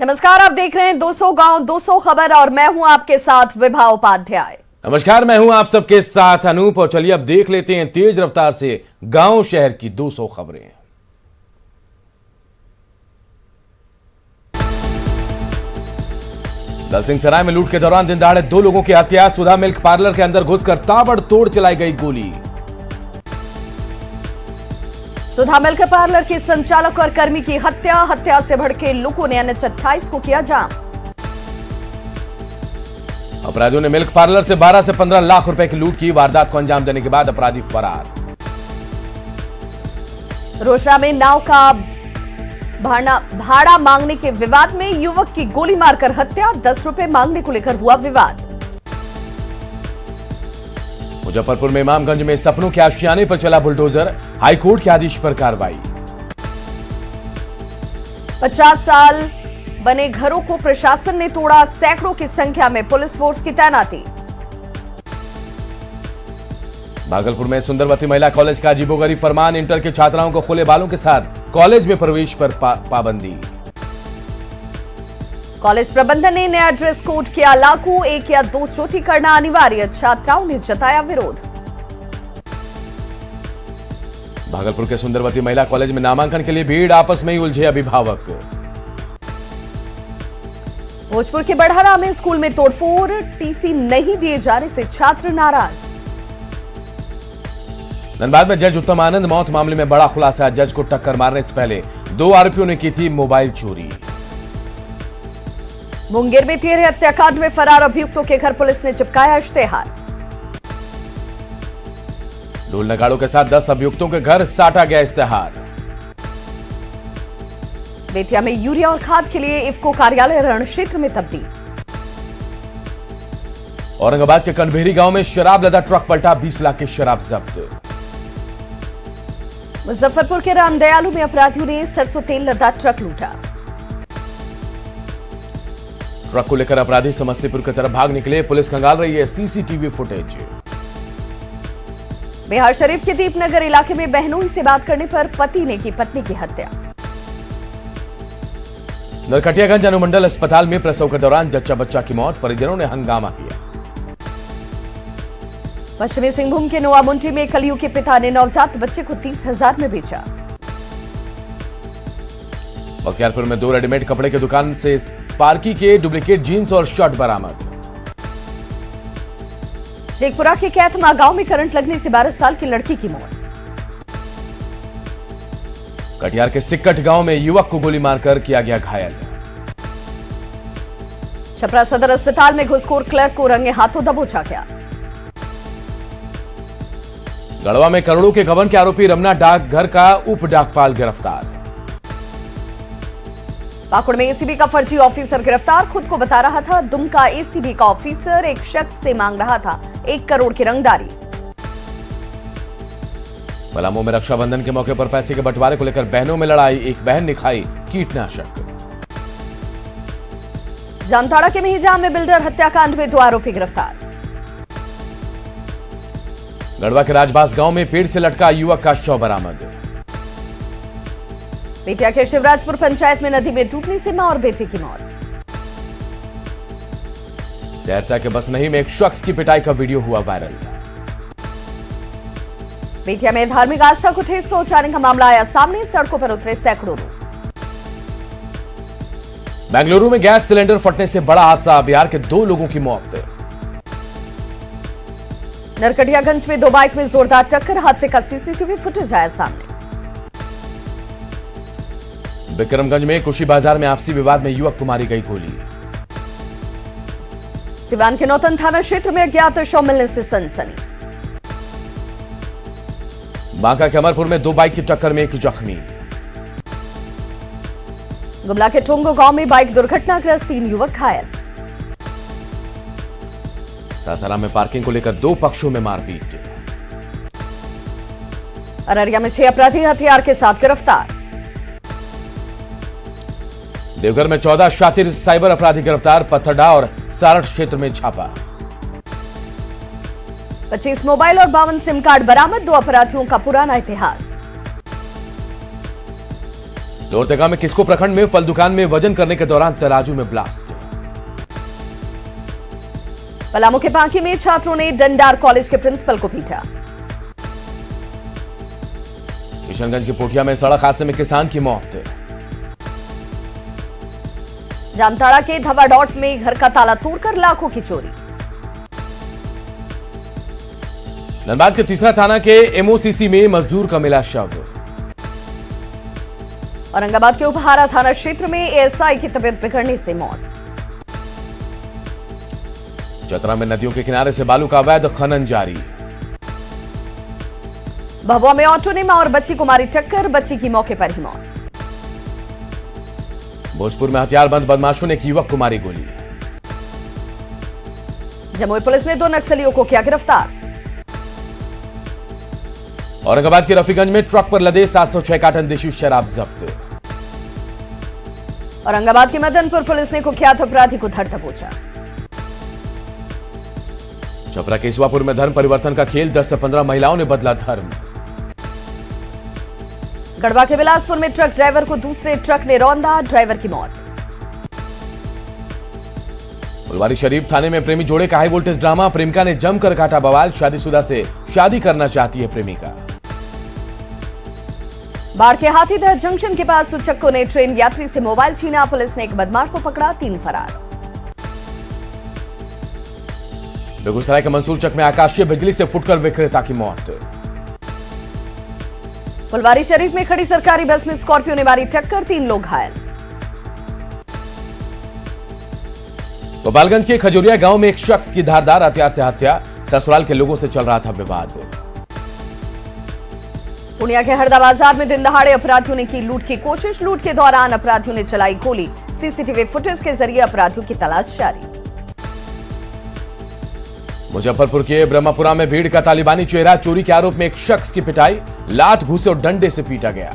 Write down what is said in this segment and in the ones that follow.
नमस्कार, आप देख रहे हैं 200 गांव 200 खबर और मैं हूं आपके साथ विभा उपाध्याय। नमस्कार, मैं हूं आप सबके साथ अनूप और चलिए अब देख लेते हैं तेज रफ्तार से गांव शहर की 200 खबरें। दलसिंह सराय में लूट के दौरान दिन दहाड़े 2 लोगों की हत्या। सुधा मिल्क पार्लर के अंदर घुसकर ताबड़तोड़ चलाई गई गोली। सुधा मिल्क पार्लर के संचालक और कर्मी की हत्या से भड़के लोगों ने NH 28 को किया जाम। अपराधियों ने मिल्क पार्लर से 12 से 15 लाख रुपए की लूट की। वारदात को अंजाम देने के बाद अपराधी फरार। रोसड़ा में नाव का भाड़ा मांगने के विवाद में युवक की गोली मारकर हत्या। 10 रुपए मांगने को लेकर हुआ विवाद। मुजफ्फरपुर में इमामगंज में सपनों के आशियाने पर चला बुलडोजर। हाईकोर्ट के आदेश पर कार्रवाई। 50 साल बने घरों को प्रशासन ने तोड़ा। सैकड़ों की संख्या में पुलिस फोर्स की तैनाती। भागलपुर में सुंदरवती महिला कॉलेज का अजीबोगरीब फरमान। इंटर के छात्राओं को खुले बालों के साथ कॉलेज में प्रवेश पर पाबंदी। कॉलेज प्रबंधन ने नया ड्रेस कोड किया लागू। 1 या 2 चोटी करना अनिवार्य। छात्राओं ने जताया विरोध। भागलपुर के सुंदरवती महिला कॉलेज में नामांकन के लिए भीड़। आपस में ही उलझे अभिभावक। भोजपुर के बढ़ारा में स्कूल में तोड़फोड़। टीसी नहीं दिए जाने से छात्र नाराज। धनबाद में जज उत्तम आनंद मौत मामले में बड़ा खुलासा। जज को टक्कर मारने से पहले 2 आरोपियों ने की थी मोबाइल चोरी। मुंगेर में टेढ़े हत्याकांड में फरार अभियुक्तों के घर पुलिस ने चिपकाया इश्तेहार। ढोल नगाड़ों के साथ 10 अभियुक्तों के घर साटा गया इश्तेहार। बेतिया में यूरिया और खाद के लिए इफ्को कार्यालय रण क्षेत्र में तब्दील। औरंगाबाद के कनभेरी गांव में शराब लदा ट्रक पलटा। 20 लाख की शराब जब्त। मुजफ्फरपुर के रामदयालु में अपराधियों ने सरसों तेल लदा ट्रक लूटा। ट्रक को लेकर अपराधी समस्तीपुर की तरफ भाग निकले। पुलिस खंगाल रही है सीसीटीवी फुटेज। बिहार शरीफ के दीपनगर इलाके में बहनोई से बात करने पर पति ने की पत्नी की हत्या। नरकटियागंज अनुमंडल अस्पताल में प्रसव के दौरान जच्चा बच्चा की मौत। परिजनों ने हंगामा किया। पश्चिमी सिंहभूम के नोआमुंडी में कलियू के पिता ने नवजात बच्चे को 30,000 में बेचा। बख्तियारपुर में 2 रेडीमेड कपड़े की दुकान से पार्की के डुप्लीकेट जीन्स और शर्ट बरामद। शेखपुरा के कैथमा गांव में करंट लगने से 12 साल की लड़की की मौत। कटिहार के सिक्कट गांव में युवक को गोली मारकर किया गया घायल। छपरा सदर अस्पताल में घुसखोर क्लर्क को रंगे हाथों दबोचा गया। गढ़वा में करोड़ों के गबन के आरोपी रमना डाकघर का उप डाकपाल गिरफ्तार। पाकुड़ में एसीबी का फर्जी ऑफिसर गिरफ्तार। खुद को बता रहा था दुमका एसीबी का ऑफिसर। एक शख्स से मांग रहा था 1 करोड़ की रंगदारी। पलामू में रक्षाबंधन के मौके पर पैसे के बंटवारे को लेकर बहनों में लड़ाई। एक बहन ने खाई कीटनाशक। जामताड़ा के मेहिजाम में बिल्डर हत्याकांड में 2 आरोपी गिरफ्तार। गढ़वा के राजबास गांव में पेड़ से लटका युवक का शव बरामद। बेतिया के शिवराजपुर पंचायत में नदी में डूबने से मां और बेटे की मौत। सहरसा के बसनही में एक शख्स की पिटाई का वीडियो हुआ वायरल। बेतिया में धार्मिक आस्था को ठेस पहुंचाने का मामला आया सामने। सड़कों पर उतरे सैकड़ों लोग। बेंगलुरु में गैस सिलेंडर फटने से बड़ा हादसा। बिहार के 2 लोगों की मौत। नरकटियागंज में 2 बाइक में जोरदार टक्कर। हादसे का सीसीटीवी फुटेज आया सामने। विक्रमगंज में कुशी बाजार में आपसी विवाद में युवक को मारी गई गोली। सिवान के नौतन थाना क्षेत्र में अज्ञात शव मिलने से सनसनी। बांका के अमरपुर में 2 बाइक की टक्कर में 1 जख्मी। गुमला के टोंगो गांव में बाइक दुर्घटनाग्रस्त 3 युवक घायल। सासाराम में पार्किंग को लेकर 2 पक्षों में मारपीट। अररिया में 6 अपराधी हथियार के साथ गिरफ्तार। देवघर में 14 शातिर साइबर अपराधी गिरफ्तार। पत्थरडा और सारठ क्षेत्र में छापा। 25 मोबाइल और 52 सिम कार्ड बरामद। 2 अपराधियों का पुराना इतिहास। लोहरदगा में किस्को प्रखंड में फल दुकान में वजन करने के दौरान तराजू में ब्लास्ट। पलामू के पांकी में छात्रों ने डंडार कॉलेज के प्रिंसिपल को पीटा। किशनगंज के पोठिया में सड़क हादसे में किसान की मौत। जामताड़ा के धवाडॉट में घर का ताला तोड़कर लाखों की चोरी। धनबाद के तीसरा थाना के एमओसीसी में मजदूर का मिला शव। औरंगाबाद के उपहारा थाना क्षेत्र में एएसआई की तबीयत बिगड़ने से मौत। चतरा में नदियों के किनारे से बालू का अवैध खनन जारी। भभुआ में ऑटो ने मां और बच्ची को मारी टक्कर, बच्ची की मौके पर ही मौत। भोजपुर में हथियारबंद बदमाशों ने एक युवक को मारी गोली। जमुई पुलिस ने 2 नक्सलियों को किया गिरफ्तार। औरंगाबाद के रफीगंज में ट्रक पर लदे 706 कार्टन देशी शराब जब्त। औरंगाबाद के मदनपुर पुलिस ने कुख्यात अपराधी को धर दबोचा। छपरा के ईसवापुर में धर्म परिवर्तन का खेल, 10 से 15 महिलाओं ने बदला धर्म। गढ़वा के बिलासपुर में ट्रक ड्राइवर को दूसरे ट्रक ने रौंदा, ड्राइवर की मौत। फुलवारी शरीफ थाने में प्रेमी जोड़े का हाई वोल्टेज ड्रामा, प्रेमिका ने जमकर काटा बवाल, शादीशुदा से शादी करना चाहती है प्रेमिका। बाढ़ के हाथीदह जंक्शन के पास उचक्कों ने ट्रेन यात्री से मोबाइल छीना, पुलिस ने एक बदमाश को पकड़ा, 3 फरार। बेगूसराय के मंसूरचक में आकाशीय बिजली से फुटकर विक्रेता की मौत। फुलवारी शरीफ में खड़ी सरकारी बस में स्कॉर्पियो ने मारी टक्कर, 3 लोग घायल। गोपालगंज के खजूरिया गांव में एक शख्स की धारदार हथियार से हत्या, ससुराल के लोगों से चल रहा था विवाद। पूर्णिया के हरदा बाजार में दिन दहाड़े अपराधियों ने की लूट की कोशिश, लूट के दौरान अपराधियों ने चलाई गोली, सीसीटीवी फुटेज के जरिए अपराधियों की तलाश जारी। मुजफ्फरपुर के ब्रह्मपुरा में भीड़ का तालिबानी चेहरा, चोरी के आरोप में एक शख्स की पिटाई, लात घूसे और डंडे से पीटा गया।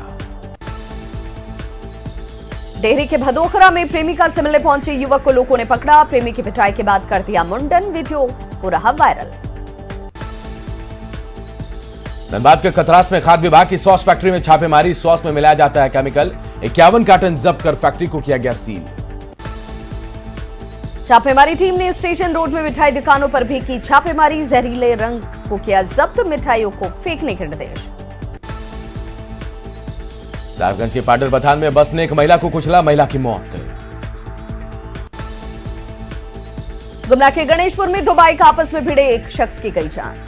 डेहरी के भदोखरा में प्रेमिका से मिलने पहुंचे युवक को लोगों ने पकड़ा, प्रेमी की पिटाई के बाद कर दिया मुंडन, वीडियो हो रहा वायरल। धनबाद के कतरास में खाद्य विभाग की सॉस फैक्ट्री में छापेमारी, सॉस में मिलाया जाता है केमिकल, 51 कार्टन जब्त कर फैक्ट्री को किया गया सील। छापेमारी टीम ने स्टेशन रोड में मिठाई दुकानों पर भी की छापेमारी, जहरीले रंग को किया जब्त, मिठाइयों को फेंकने के निर्देश। साहबगंज के पाडर बथान में बस ने एक महिला को कुचला, महिला की मौत। गुमला के गणेशपुर में 2 बाइक आपस में भिड़े, एक शख्स की गई जान।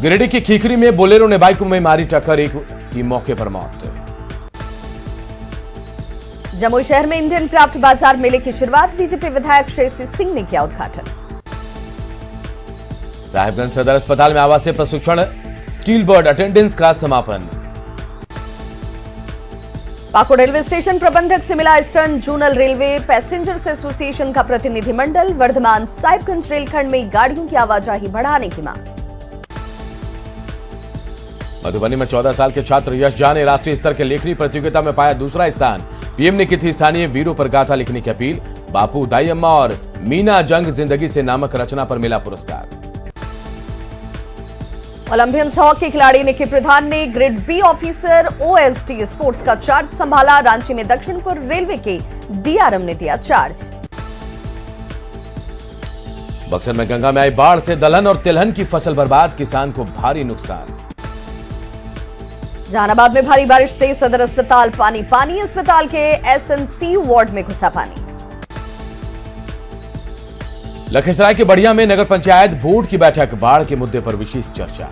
गिरिडीह की खीखरी में बोलेरो ने बाइक में मारी टक्कर, एक की मौके पर मौत। जमुई शहर में इंडियन क्राफ्ट बाजार मेले की शुरुआत, बीजेपी विधायक श्रेयसी सिंह ने किया उद्घाटन। साहिबगंज सदर अस्पताल में आवासीय प्रशिक्षण, स्टील बर्ड अटेंडेंस का समापन। पाकुड़ रेलवे स्टेशन प्रबंधक से मिला eastern zonal railway passengers association का प्रतिनिधिमंडल, वर्धमान साहिबगंज रेलखंड में गाड़ियों की आवाजाही बढ़ाने की मांग। मधुबनी में 14 साल के छात्र यश झा ने राष्ट्रीय स्तर के लेखनी प्रतियोगिता में पाया दूसरा स्थान, पीएम ने की थी स्थानीय वीरों पर गाथा लिखने की अपील, बापू दाई अम्मा और मीना जंग जिंदगी से नामक रचना पर मिला पुरस्कार। ओलंपियंस हॉकी खिलाड़ी निकी प्रधान ने grade B officer OSD sports का चार्ज संभाला, रांची में दक्षिणपुर रेलवे के डीआरएम ने दिया चार्ज। बक्सर में गंगा में आई बाढ़ से दलहन और तिलहन की फसल बर्बाद, किसान को भारी नुकसान। जहानाबाद में भारी बारिश से सदर अस्पताल पानी पानी, अस्पताल के एसएनसी वार्ड में घुसा पानी। लखीसराय के बढ़िया में नगर पंचायत बोर्ड की बैठक, बाढ़ के मुद्दे पर विशेष चर्चा।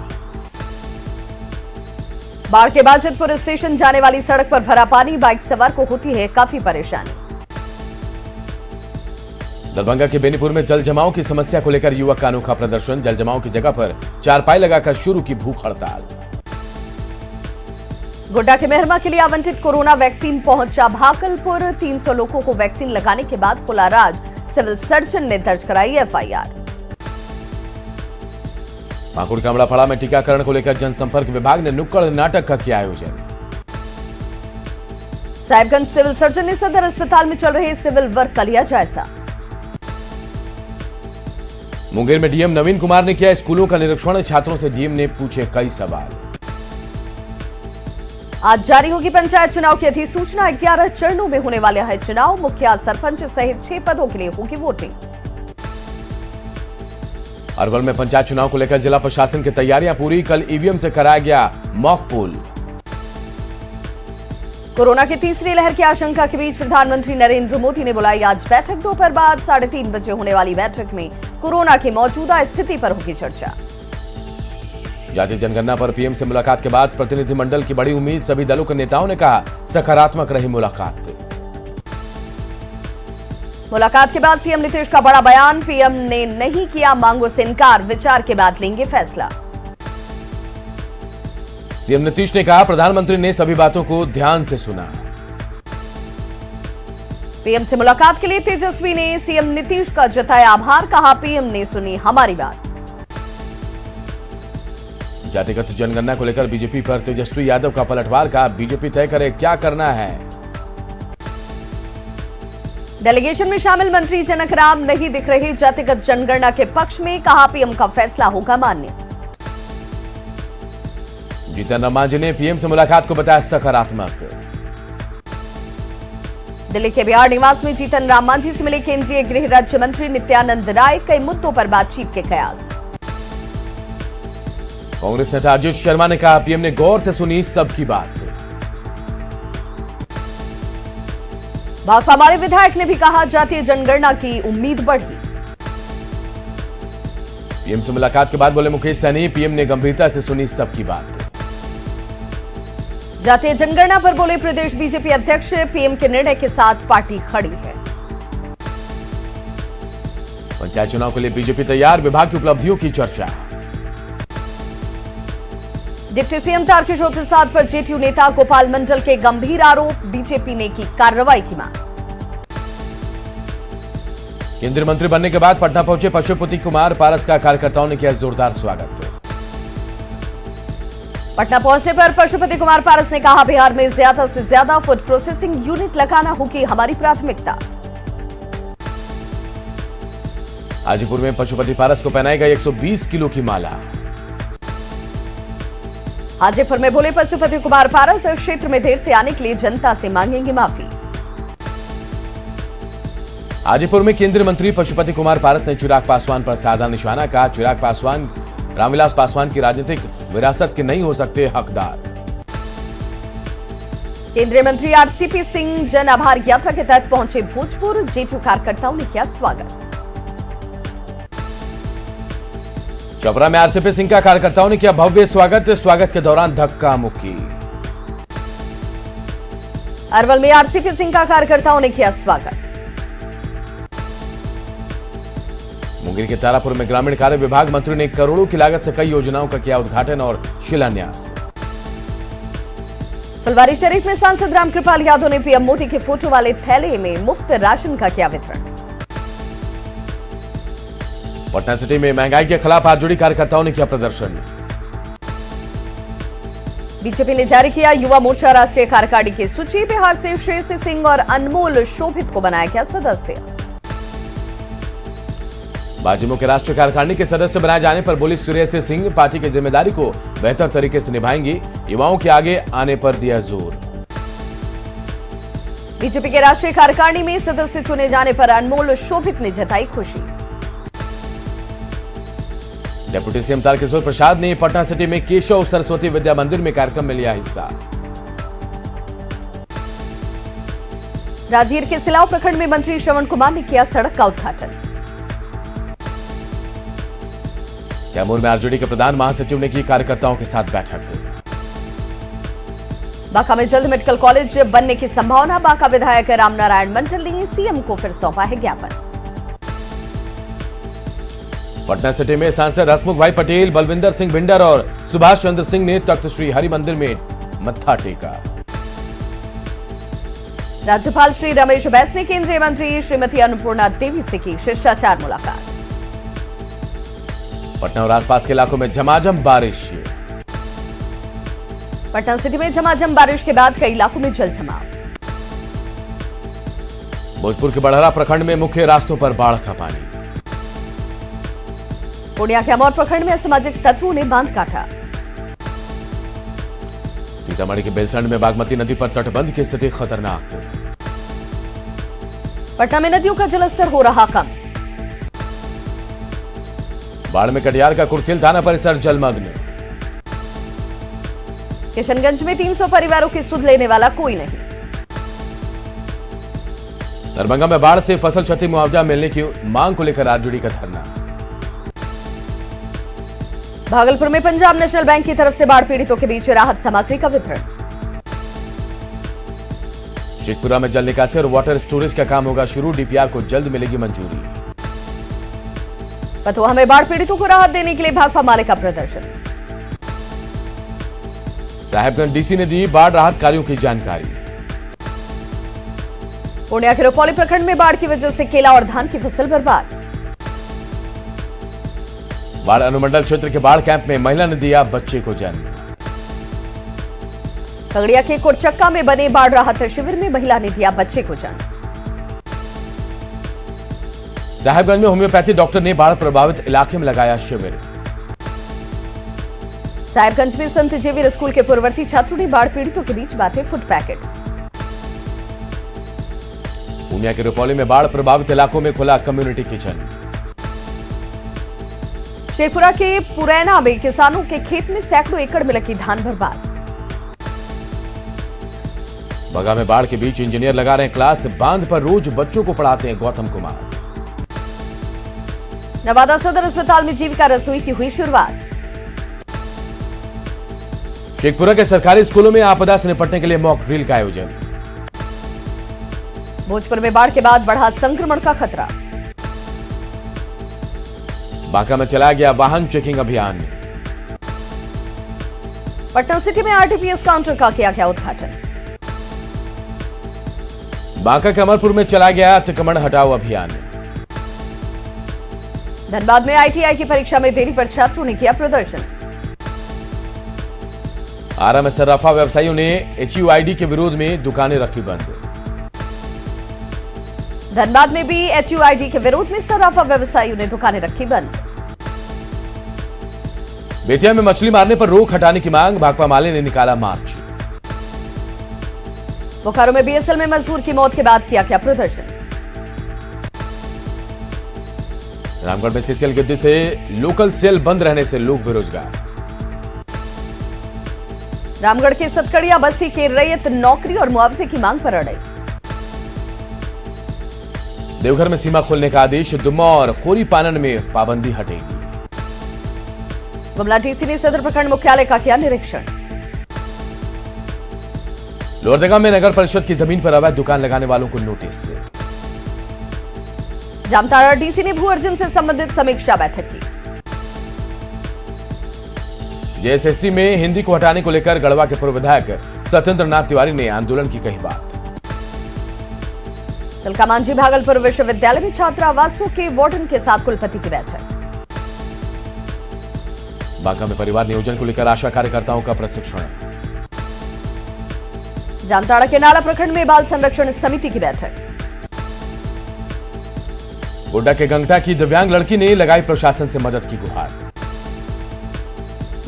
बाढ़ के बाद जितपुर स्टेशन जाने वाली सड़क पर भरा पानी, बाइक सवार को होती है काफी परेशानी। दरभंगा के बेनीपुर में जल जमाव की समस्या को लेकर युवक का अनोखा प्रदर्शन, जल जमाव की जगह पर चारपाई लगाकर शुरू की भूख हड़ताल। गोड्डा के मेहरमा के लिए आवंटित कोरोना वैक्सीन पहुंचा भागलपुर, 300 लोगों को वैक्सीन लगाने के बाद खुला राज, सिविल सर्जन ने दर्ज कराई एफआईआर। पाकुड़ के अमड़ाफड़ा में टीकाकरण को लेकर जनसंपर्क विभाग ने नुक्कड़ नाटक का किया आयोजन। साहिबगंज सिविल सर्जन ने सदर अस्पताल में चल रहे सिविल वर्क का लिया जायजा। मुंगेर में डीएम नवीन कुमार ने किया स्कूलों का निरीक्षण, छात्रों से डीएम ने पूछे कई सवाल। आज जारी होगी पंचायत चुनाव की अधिसूचना। 11 चरणों में होने वाले है चुनाव। मुखिया, सरपंच सहित 6 पदों के लिए होगी वोटिंग। अरवल में पंचायत चुनाव को लेकर जिला प्रशासन की तैयारियां पूरी। कल ईवीएम से कराया गया मॉक पोल। कोरोना की तीसरी लहर की आशंका के बीच प्रधानमंत्री नरेंद्र मोदी ने बुलाई आज बैठक। दोपहर बाद 3:30 बजे होने वाली बैठक में कोरोना की मौजूदा स्थिति पर होगी चर्चा। जातीय जनगणना पर पीएम से मुलाकात के बाद प्रतिनिधिमंडल की बड़ी उम्मीद। सभी दलों के नेताओं ने कहा सकारात्मक रही मुलाकात। मुलाकात के बाद सीएम नीतीश का बड़ा बयान। पीएम ने नहीं किया मांगों से इनकार, विचार के बाद लेंगे फैसला। सीएम नीतीश ने कहा प्रधानमंत्री ने सभी बातों को ध्यान से सुना। पीएम से मुलाकात के लिए तेजस्वी ने सीएम नीतीश का जताया आभार। कहा पीएम ने सुनी हमारी बात। जातिगत जनगणना को लेकर बीजेपी पर तेजस्वी यादव का पलटवार। का बीजेपी तय करे क्या करना है। डेलीगेशन में शामिल मंत्री जनक राम नहीं दिख रहे जातिगत जनगणना के पक्ष में। कहा पीएम का फैसला होगा मान्य। जीतन राम मांझी ने पीएम से मुलाकात को बताया सकारात्मक। दिल्ली के बिहार निवास में जीतन राम मांझी से मिले केंद्रीय गृह राज्य मंत्री नित्यानंद राय। कई मुद्दों पर बातचीत के कयास। कांग्रेस नेता आशीष शर्मा ने कहा पीएम ने गौर से सुनी सबकी बात। भाकपा माले विधायक ने भी कहा जातीय जनगणना की उम्मीद बढ़ी। पीएम से मुलाकात के बाद बोले मुकेश सहनी पीएम ने गंभीरता से सुनी सबकी बात। जातीय जनगणना पर बोले प्रदेश बीजेपी अध्यक्ष पीएम के निर्णय के साथ पार्टी खड़ी है। पंचायत चुनाव के लिए बीजेपी तैयार। विभाग की उपलब्धियों की चर्चा। डिप्टी सीएम तारकिशोर प्रसाद पर जेडीयू नेता गोपाल मंडल के गंभीर आरोप। बीजेपी ने की कार्रवाई की मांग। केंद्रीय मंत्री बनने के बाद पटना पहुंचे पशुपति कुमार पारस का कार्यकर्ताओं ने किया जोरदार स्वागत। पटना पहुंचने पर पशुपति कुमार पारस ने कहा बिहार में ज्यादा से ज्यादा फूड प्रोसेसिंग यूनिट लगाना होगी हमारी प्राथमिकता। हाजीपुर में पशुपति पारस को पहनाई गई 120 किलो की माला। हाजीपुर में बोले पशुपति कुमार पारस क्षेत्र में देर से आने के लिए जनता से मांगेंगे माफी। हाजीपुर में केंद्रीय मंत्री पशुपति कुमार पारस ने चिराग पासवान पर साधा निशाना। कहा चिराग पासवान रामविलास पासवान की राजनीतिक विरासत के नहीं हो सकते हकदार। केंद्रीय मंत्री आरसीपी सिंह जन आभार यात्रा के तहत पहुंचे भोजपुर। जेडीयू कार्यकर्ताओं ने किया स्वागत। चपरा में आरसीपी सिंह का कार्यकर्ताओं ने किया भव्य स्वागत। स्वागत के दौरान धक्का मुक्की। अरवल में आरसीपी सिंह का कार्यकर्ताओं ने किया स्वागत। मुंगेर के तारापुर में ग्रामीण कार्य विभाग मंत्री ने करोड़ों की लागत से कई योजनाओं का किया उद्घाटन और शिलान्यास। फुलवारी शरीफ में सांसद रामकृपाल यादव ने पीएम मोदी के फोटो वाले थैले में मुफ्त राशन का किया वितरण। पटना सिटी में महंगाई के खिलाफ आरजेडी कार्यकर्ताओं ने किया प्रदर्शन। बीजेपी ने जारी किया युवा मोर्चा राष्ट्रीय कार्यकारिणी की सूची। बिहार से श्रेयसी सिंह और अनमोल शोभित को बनाया गया सदस्य। भाजपा के राष्ट्रीय कार्यकारिणी के सदस्य बनाए जाने पर बोली श्रेयसी सिंह पार्टी की जिम्मेदारी को बेहतर तरीके से निभाएंगी। युवाओं के आगे आने पर दिया जोर। बीजेपी के राष्ट्रीय कार्यकारिणी में सदस्य चुने जाने पर अनमोल शोभित ने जताई खुशी। डिप्टी सीएम तारकिशोर प्रसाद ने पटना सिटी में केशव सरस्वती विद्या मंदिर में कार्यक्रम में लिया हिस्सा। राजगीर के सिलाव प्रखंड में मंत्री श्रवण कुमार ने किया सड़क का उद्घाटन। कैमूर में आरजेडी के प्रधान महासचिव ने की कार्यकर्ताओं के साथ बैठक। बांका में जल्द मेडिकल कॉलेज बनने की संभावना। बांका विधायक रामनारायण मंडल ने सीएम को फिर सौंपा है ज्ञापन। पटना सिटी में सांसद हसमुख भाई पटेल, बलविंदर सिंह भिंडर और सुभाष चंद्र सिंह ने तख्त श्री हरि मंदिर में मत्था टेका। राज्यपाल श्री रमेश बैस ने केंद्रीय मंत्री श्रीमती अन्नपूर्णा देवी से की शिष्टाचार मुलाकात। पटना और आसपास के इलाकों में झमाझम बारिश। पटना सिटी में झमाझम बारिश के बाद कई इलाकों में जल जमाव। भोजपुर के बड़हरा प्रखंड में मुख्य रास्तों पर बाढ़ का पानी। पूर्णिया के अमौर प्रखंड में असामाजिक तत्वों ने बांध काटा। सीतामढ़ी के बेलसंड में बागमती नदी पर तटबंध की स्थिति खतरनाक। पटना में नदियों का जलस्तर हो रहा कम। बाढ़ में कटिहार का कुर्सेल थाना परिसर जलमग्न। किशनगंज में 300 परिवारों की सुध लेने वाला कोई नहीं। दरभंगा में बाढ़ से फसल क्षति मुआवजा मिलने की मांग को लेकर आरजेडी का धरना। भागलपुर में पंजाब नेशनल बैंक की तरफ से बाढ़ पीड़ितों के बीच राहत सामग्री का वितरण। शेखपुरा में जल निकासी और वाटर स्टोरेज का काम होगा शुरू, डीपीआर को जल्द मिलेगी मंजूरी। फतुहा में बाढ़ पीड़ितों को राहत देने के लिए भाकपा माले का प्रदर्शन। साहेबगंज डीसी ने दी बाढ़ राहत कार्यों की जानकारी। पूर्णिया के रुपौली प्रखंड में बाढ़ की वजह से केला और धान की फसल बर्बाद। बाढ़ अनुमंडल क्षेत्र के बाढ़ कैंप में महिला ने दिया बच्चे को जन्म। खगड़िया के कोटचक्का में बने बाढ़ राहत शिविर में महिला ने दिया बच्चे को जन्म। साहेबगंज में होम्योपैथी डॉक्टर ने बाढ़ प्रभावित इलाके में लगाया शिविर। साहेबगंज में संत जेवियर स्कूल के पूर्ववर्ती छात्रों ने बाढ़ पीड़ितों के बीच बांटे फूड पैकेट्स। पूर्णिया के रुपौली में बाढ़ प्रभावित इलाकों में खुला कम्युनिटी किचन। शेखपुरा के पुरैना में किसानों के खेत में सैकड़ों एकड़ में लगी धान बर्बाद। बगा में बाढ़ के बीच इंजीनियर लगा रहे हैं क्लास, बांध पर रोज बच्चों को पढ़ाते हैं गौतम कुमार। नवादा सदर अस्पताल में जीविका रसोई की हुई शुरुआत। शेखपुरा के सरकारी स्कूलों में आपदा से निपटने के लिए मॉक ड्रिल का आयोजन। भोजपुर में बाढ़ के बाद बढ़ा संक्रमण का खतरा। बांका में चलाया गया वाहन चेकिंग अभियान। पटना सिटी में आरटीपीएस काउंटर का किया गया उद्घाटन। बांका के अमरपुर में चलाया गया अतिक्रमण हटाओ अभियान। धनबाद में आईटीआई की परीक्षा में देरी पर छात्रों ने किया प्रदर्शन। आरा में सर्राफा व्यवसायियों ने एचयूआईडी के विरोध में दुकानें रखी बंद। धनबाद में भी एचयूआईडी के विरोध में सर्राफा व्यवसायियों ने दुकानें रखी बंद। बेतिया में मछली मारने पर रोक हटाने की मांग, भाकपा माले ने निकाला मार्च। बोकारो में बीएसएल में मजदूर की मौत के बाद किया गया प्रदर्शन। रामगढ़ में सीसीएल गिद्दी से लोकल सेल बंद रहने से लोग बेरोजगार। रामगढ़ के सतकड़िया बस्ती के रैयत नौकरी और मुआवजे की मांग पर अड़े। देवघर में सीमा खोलने का आदेश, दुम्मा और खोरी पानन में पाबंदी हटेगी। गुमला डीसी ने सदर प्रखंड मुख्यालय का किया निरीक्षण। लोहरदगा में नगर परिषद की जमीन पर अवैध दुकान लगाने वालों को नोटिस। जामताड़ा डीसी ने भू अर्जन से संबंधित समीक्षा बैठक की। जेएसएससी में हिंदी को हटाने को लेकर गढ़वा के पूर्व विधायक सत्येंद्र नाथ तिवारी ने आंदोलन की कही बात। तिलका मांझी भागलपुर विश्वविद्यालय में छात्रावासों के वार्डन के साथ कुलपति की बैठक। बांका में परिवार नियोजन को लेकर आशा कार्यकर्ताओं का प्रशिक्षण। जामताड़ा के नाला प्रखंड में बाल संरक्षण समिति की बैठक। गोड्डा के गंगटा की दिव्यांग लड़की ने लगाई प्रशासन से मदद की गुहार।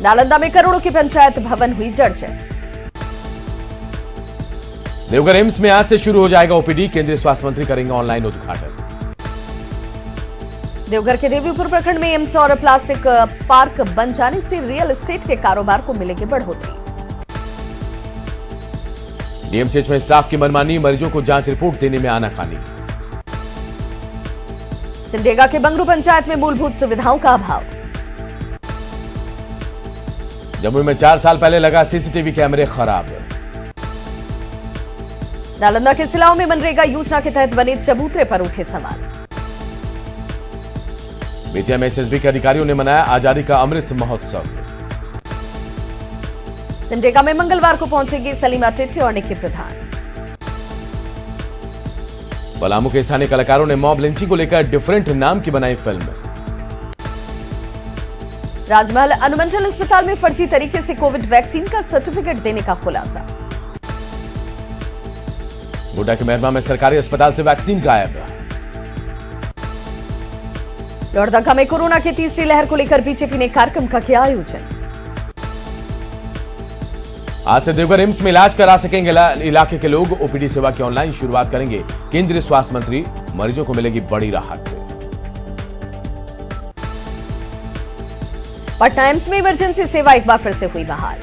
नालंदा में करोड़ों की पंचायत भवन हुई जर्जर। देवघर एम्स में आज से शुरू हो जाएगा ओपीडी, केंद्रीय स्वास्थ्य मंत्री करेंगे ऑनलाइन उद्घाटन। देवघर के देवीपुर प्रखंड में एम्स और प्लास्टिक पार्क बन जाने से रियल एस्टेट के कारोबार को मिलेगी बढ़ोतरी। डीएमसीएच में स्टाफ की मनमानी, मरीजों को जांच रिपोर्ट देने में आनाकानी। सिमडेगा के बंगरू पंचायत में मूलभूत सुविधाओं का अभाव। जमुई में 4 साल पहले लगा सीसीटीवी कैमरे खराब। नालंदा के सिलाओं में मनरेगा योजना के तहत बने चबूतरे पर उठे सवाल। बेतिया में एसएसबी के अधिकारियों ने मनाया आजादी का अमृत महोत्सव। सिमडेगा में मंगलवार को पहुंचेगी सलीमा टिट्टी और निकी प्रधान। पलामू के स्थानीय कलाकारों ने मॉब लिंचिंग को लेकर डिफरेंट नाम की बनाई फिल्म। राजमहल अनुमंडल अस्पताल में फर्जी तरीके से कोविड वैक्सीन का सर्टिफिकेट देने का खुलासा। गोड्डा के मेहरमा में सरकारी अस्पताल से वैक्सीन गायब। लोहरदगा में कोरोना की तीसरी लहर को लेकर बीजेपी ने कार्यक्रम का किया आयोजन। आज से देवघर एम्स में इलाज करा सकेंगे इलाके के लोग। ओपीडी सेवा की ऑनलाइन शुरुआत करेंगे केंद्रीय स्वास्थ्य मंत्री। मरीजों को मिलेगी बड़ी राहत। पटना एम्स में इमरजेंसी सेवा एक बार फिर से हुई बहाल।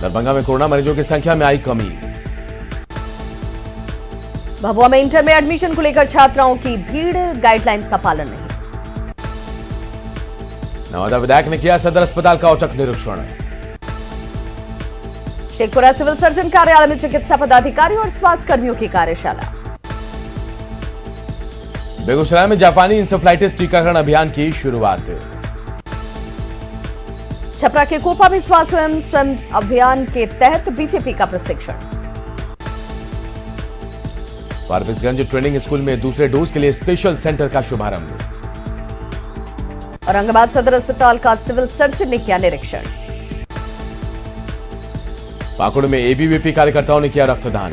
दरभंगा में कोरोना मरीजों की संख्या में आई कमी। भभुआ में इंटर में एडमिशन को लेकर छात्राओं की भीड़, गाइडलाइंस का पालन नहीं। नवादा विधायक ने किया सदर अस्पताल का औचक निरीक्षण। शेखपुरा सिविल सर्जन कार्यालय में चिकित्सा पदाधिकारी और स्वास्थ्य कर्मियों की कार्यशाला। बेगूसराय में जापानी इंसेफ्लाइटिस टीकाकरण अभियान की शुरुआत। छपरा के कोपा में स्वास्थ्य स्वयं अभियान के तहत बीजेपी का प्रशिक्षण। फारबिसगंज ट्रेनिंग स्कूल में दूसरे डोज के लिए स्पेशल सेंटर का शुभारंभ। औरंगाबाद सदर अस्पताल का सिविल सर्जन ने किया निरीक्षण। पाकुड़ में एबीवीपी कार्यकर्ताओं ने किया रक्तदान।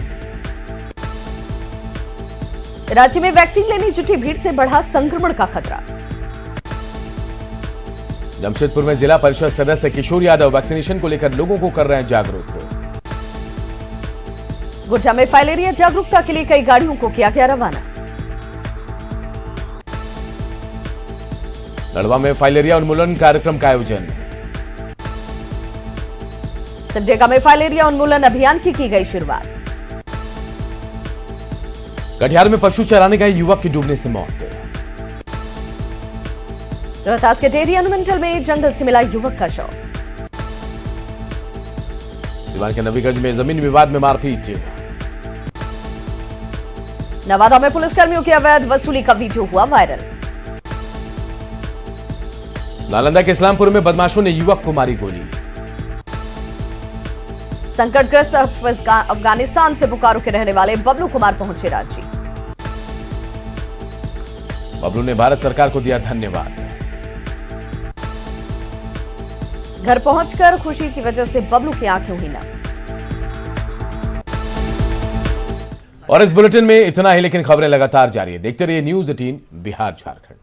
राज्य में वैक्सीन लेने जुटी भीड़ से बढ़ा संक्रमण का खतरा। जमशेदपुर में जिला परिषद सदस्य किशोर यादव वैक्सीनेशन को लेकर लोगों को कर रहे हैं जागरूक। गोड्डा में फाइलेरिया जागरूकता के लिए कई गाड़ियों को किया गया रवाना। लड़वा में फाइलेरिया उन्मूलन कार्यक्रम का आयोजन। सिमडेगा में फाइलेरिया उन्मूलन अभियान की गई शुरुआत। कटिहार में पशु चराने गए युवक की डूबने से मौत। रोहतास के टेरी अनुमंडल में जंगल से मिला युवक का शव। सिवान के नबीगंज में जमीन विवाद में मारपीट। नवादा में पुलिसकर्मियों की अवैध वसूली का वीडियो हुआ वायरल। नालंदा के इस्लामपुर में बदमाशों ने युवक को मारी गोली। संकटग्रस्त अफगानिस्तान से बोकारो के रहने वाले बबलू कुमार पहुंचे रांची। बबलू ने भारत सरकार को दिया धन्यवाद। घर पहुंचकर खुशी की वजह से बबलू की आंखें हुई नम। और इस बुलेटिन में इतना ही, लेकिन खबरें लगातार जारी है। देखते रहिए न्यूज़ 18 बिहार झारखंड।